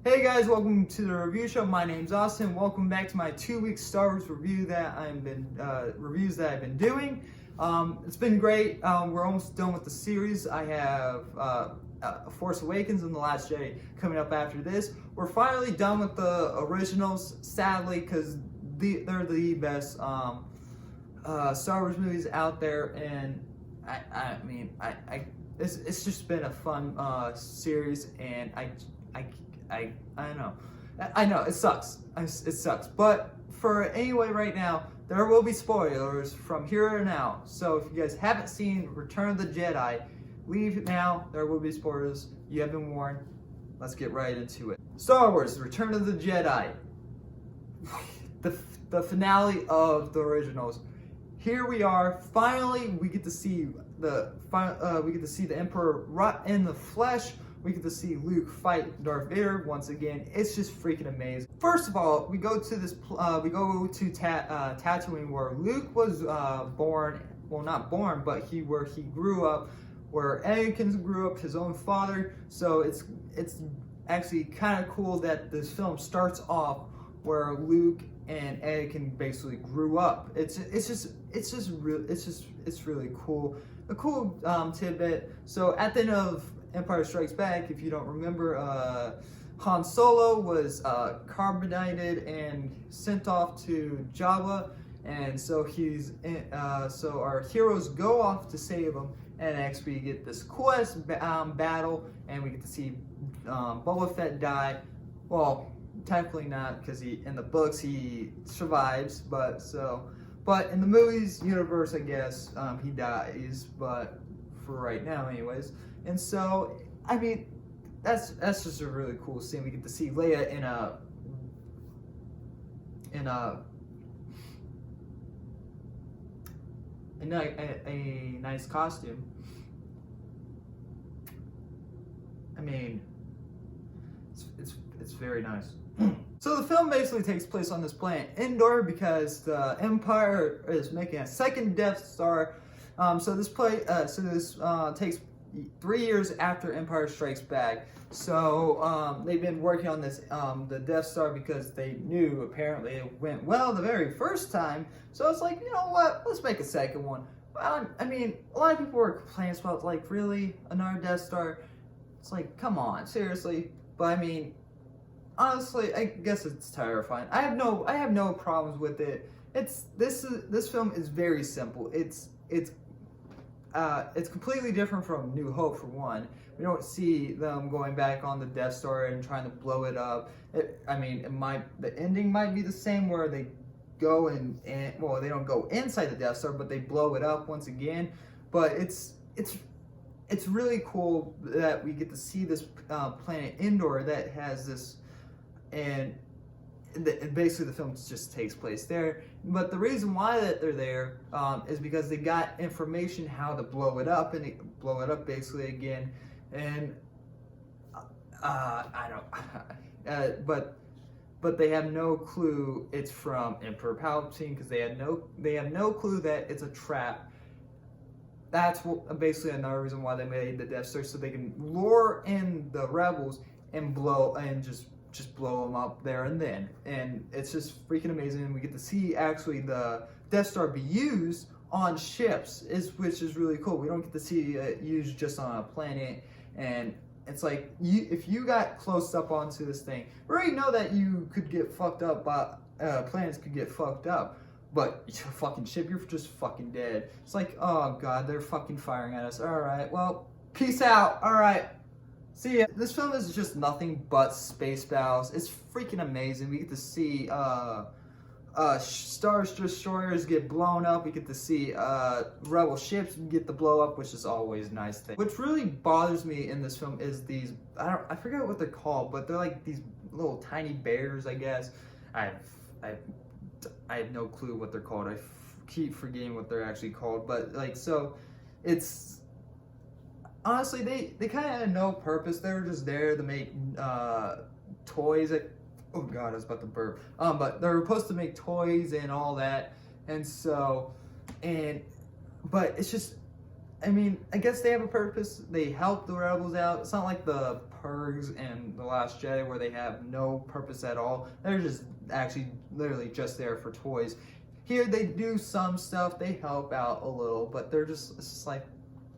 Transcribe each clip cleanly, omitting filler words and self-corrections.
Hey guys, welcome to the review show. My name's Austin. Welcome back to my 2-week Star Wars review that I've been doing. It's been great. We're almost done with the series. I have Force Awakens and The Last Jedi coming up after this. We're finally done with the originals, sadly, because they're the best Star Wars movies out there, and it's just been a fun series, and I don't know. I know it sucks. It sucks. But for anyway, right now, there will be spoilers from here on out. So if you guys haven't seen Return of the Jedi, leave now. There will be spoilers. You have been warned. Let's get right into it. Star Wars: Return of the Jedi. The finale of the originals. Here we are. Finally, we get to see the Emperor right in the flesh. We get to see Luke fight Darth Vader once again. It's just freaking amazing. First of all, we go to Tatooine, where Luke was born. Well, not born, but where he grew up, where Anakin grew up, his own father. So it's actually kind of cool that this film starts off where Luke and Anakin basically grew up. It's really cool. A cool tidbit. So at the end of Empire Strikes Back, if you don't remember, Han Solo was carbonated and sent off to Jabba, and so so our heroes go off to save him, and actually get this quest battle, and we get to see Boba Fett die. Well, technically not, because in the books he survives, but in the movies universe, I guess he dies, but for right now, anyways. And so, I mean, that's just a really cool scene. We get to see Leia in a nice costume. I mean, it's very nice. So the film basically takes place on this planet Endor because the Empire is making a second Death Star. So this takes 3 years after Empire Strikes Back. So they've been working on this the Death Star because they knew apparently it went well the very first time. So it's like, you know what? Let's make a second one. I mean, a lot of people were complaining about, like, really another Death Star. It's like, come on, seriously. But I mean, honestly, I guess it's terrifying. I have no problems with it. This film is very simple. It's completely different from New Hope, for one. We don't see them going back on the Death Star and trying to blow it up. The ending might be the same, where they go they don't go inside the Death Star, but they blow it up once again. But it's really cool that we get to see this planet Endor that has this, and basically the film just takes place there. But the reason why that they're there is because they got information how to blow it up, and blow it up basically again. And but they have no clue it's from Emperor Palpatine, because they have no clue that it's a trap. That's basically another reason why they made the Death Star, so they can lure in the rebels and just blow them up there and then. And it's just freaking amazing. We get to see actually the Death Star be used on ships, which is really cool. We don't get to see it used just on a planet. And it's like, if you got close up onto this thing, we already know that you could get fucked up, planets could get fucked up. But a fucking ship, you're just fucking dead. It's like, oh god, they're fucking firing at us. Alright, well, peace out. Alright. See ya. This film is just nothing but space battles. It's freaking amazing. We get to see Star Destroyers get blown up. We get to see rebel ships get the blow up, which is always a nice thing. What really bothers me in this film is these, I forget what they're called, but they're like these little tiny bears, I guess. I have no clue what they're called. I keep forgetting what they're actually called. But like, so it's honestly, they kind of had no purpose. They were just there to make toys. Oh god, I was about to burp. But they're supposed to make toys and all that, and so, but it's just, I mean, I guess they have a purpose. They help the rebels out. It's not like the Purgs and The Last Jedi where they have no purpose at all. They're just actually literally just there for toys. Here they do some stuff, they help out a little, but they're just, it's just like,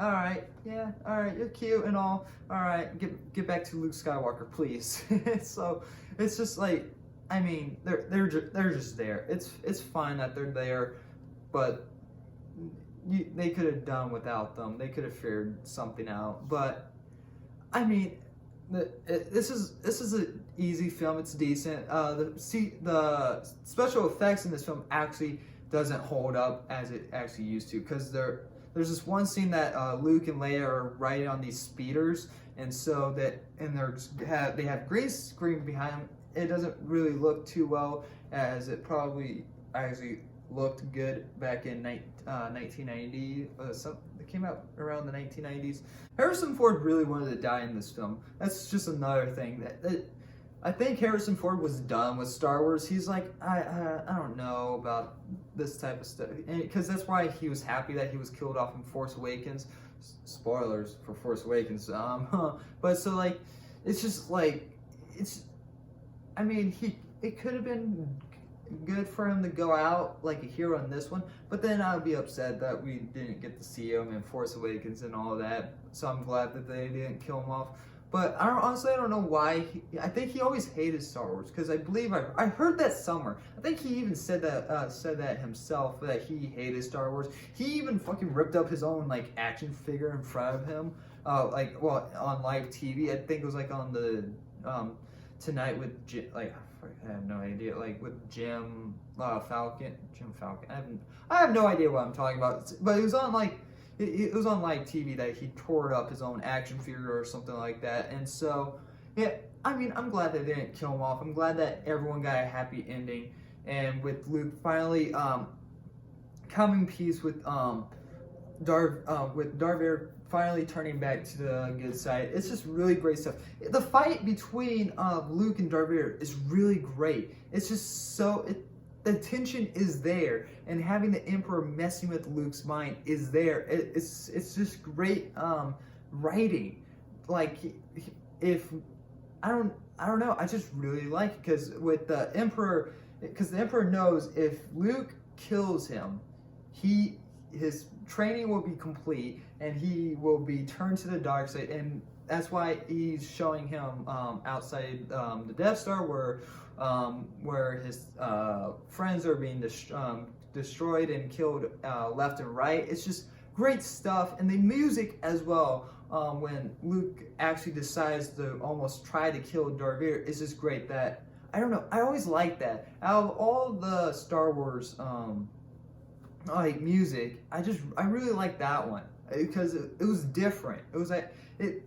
all right, yeah, all right, you're cute and all right, get back to Luke Skywalker, please. So it's just like, I mean, they're just there. It's fine that they're there, but they could have done without them. They could have figured something out. But I mean, this is an easy film. It's decent. The special effects in this film actually doesn't hold up as it actually used to, because there's this one scene that Luke and Leia are riding on these speeders, and so they have green screen behind them. It doesn't really look too well, as it probably actually looked good back in 1990. It came out around the 1990s. Harrison Ford really wanted to die in this film. That's just another thing that I think Harrison Ford was done with Star Wars. He's like, I don't know about this type of stuff, because that's why he was happy that he was killed off in Force Awakens. Spoilers for Force Awakens. But so like, it's just like, I mean, it could have been good for him to go out like a hero in this one, but then I would be upset that we didn't get to see him in Force Awakens and all of that. So I'm glad that they didn't kill him off. But honestly, I don't know why. I think he always hated Star Wars, because I believe I heard that somewhere. I think he even said that himself, that he hated Star Wars. He even fucking ripped up his own like action figure in front of him, on live TV. I think it was like on the Tonight with I have no idea, like with Jim Falcon. I have no idea what I'm talking about. But it was on like. It was on live TV that he tore up his own action figure or something like that. And so, yeah, I mean, I'm glad they didn't kill him off. I'm glad that everyone got a happy ending. And with Luke finally coming peace with Darth Vader finally turning back to the good side. It's just really great stuff. The fight between Luke and Darth Vader is really great. It's just so... the tension is there, and having the Emperor messing with Luke's mind is there. It's just great writing. Like, if I don't know, I just really like it, because with the Emperor, because the Emperor knows if Luke kills him, his training will be complete and he will be turned to the dark side, and that's why he's showing him outside the Death Star where his friends are being destroyed and killed left and right. It's just great stuff. And the music as well, when Luke actually decides to almost try to kill Darth Vader, is just great. That, I don't know, I always like that. Out of all the Star Wars like music, I really like that one, because it was different. It was like it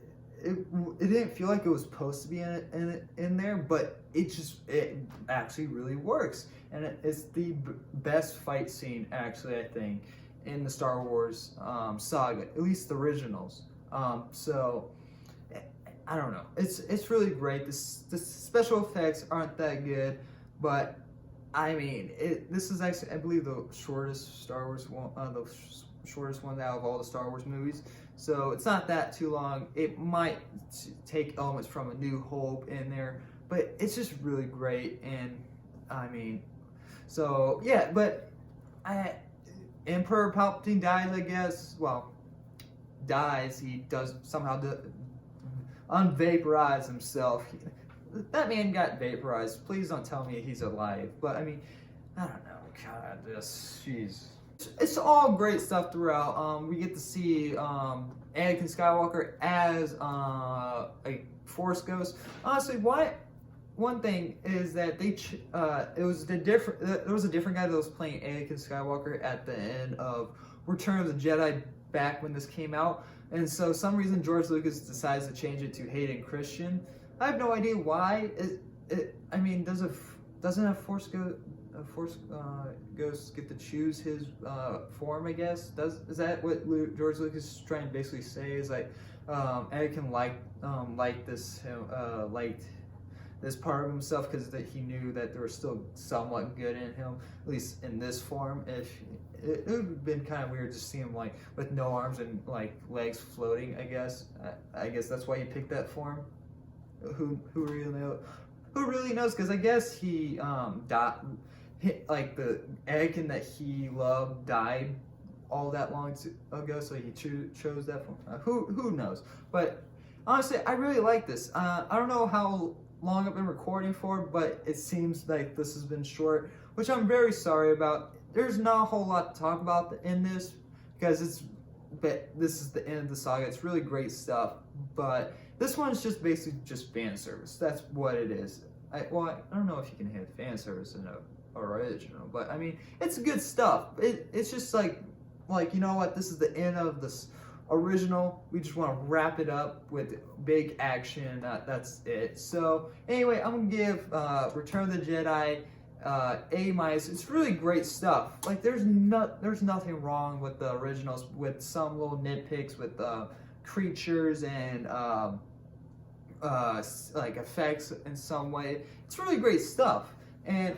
didn't feel like it was supposed to be in there, but it actually really works, and it's the best fight scene actually, I think, in the Star Wars saga, at least the originals. So I don't know, it's really great. The special effects aren't that good, but I mean, this is actually, I believe, the shortest Star Wars one, the shortest one out of all the Star Wars movies. So it's not that too long. It might take elements from A New Hope in there, but it's just really great. And I mean, so yeah, but Emperor Palpatine dies, I guess. Well, dies. He does somehow unvaporize himself. That man got vaporized. Please don't tell me he's alive. But I mean, I don't know. God, jeez. It's all great stuff throughout. We get to see Anakin Skywalker as a Force ghost. Honestly, one thing is that there was a different guy that was playing Anakin Skywalker at the end of Return of the Jedi back when this came out, and so some reason George Lucas decides to change it to Hayden Christensen. I have no idea why. I mean, doesn't a Force ghost get to choose his form? I guess is that what George Lucas is trying to basically say? Is like Anakin liked this part of himself because that he knew that there was still somewhat good in him, at least in this form. If it would have been kind of weird to see him like with no arms and like legs floating. I guess that's why he picked that form. who really knows? Because I guess he died, like the Anakin that he loved died all that long ago, so he chose that. Who knows? But honestly, I really like this. I don't know how long I've been recording for, but it seems like this has been short, which I'm very sorry about. There's not a whole lot to talk about in this because this is the end of the saga. It's really great stuff, but this one's just basically just fan service. That's what it is. I don't know if you can have fan service in a original, but I mean, it's good stuff. It's just like you know what? This is the end of this original. We just want to wrap it up with big action. That's it. So anyway, I'm gonna give Return of the Jedi A-. It's really great stuff. Like there's nothing wrong with the originals, with some little nitpicks with creatures and like effects in some way. It's really great stuff, and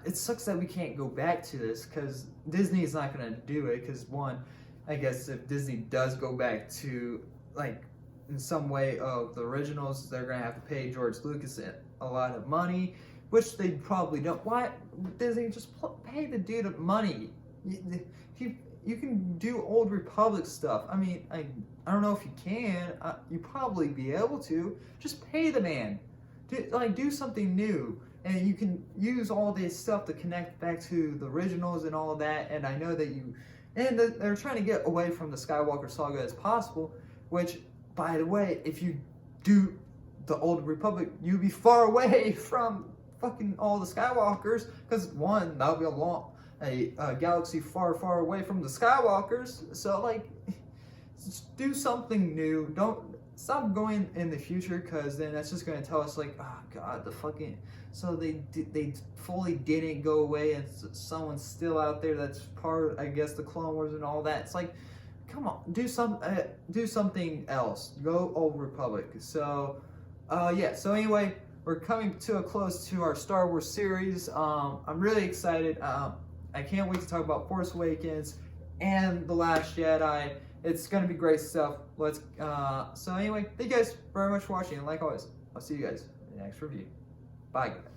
it sucks that we can't go back to this because Disney's not gonna do it. Because one, I guess if Disney does go back to like in some way of the originals, they're gonna have to pay George Lucas a lot of money, which they probably don't. Why Disney just pay the dude money? You can do Old Republic stuff. I mean, I don't know if you can. You probably be able to. Just pay the man. Do something new. And you can use all this stuff to connect back to the originals and all of that. And I know that they're trying to get away from the Skywalker saga as possible, which, by the way, if you do the Old Republic, you'd be far away from fucking all the Skywalkers, because one, that'll be a galaxy far, far away from the Skywalkers. So, like, just do something new. Don't stop going in the future, because then that's just going to tell us, like, oh, God, the fucking... So they fully didn't go away, and someone's still out there that's part, I guess, the Clone Wars and all that. It's like, come on, do something else. Go Old Republic. So, yeah. So anyway, we're coming to a close to our Star Wars series. I'm really excited. I can't wait to talk about Force Awakens and The Last Jedi. It's gonna be great stuff. So anyway, thank you guys very much for watching, and like always, I'll see you guys in the next review. Bye, guys.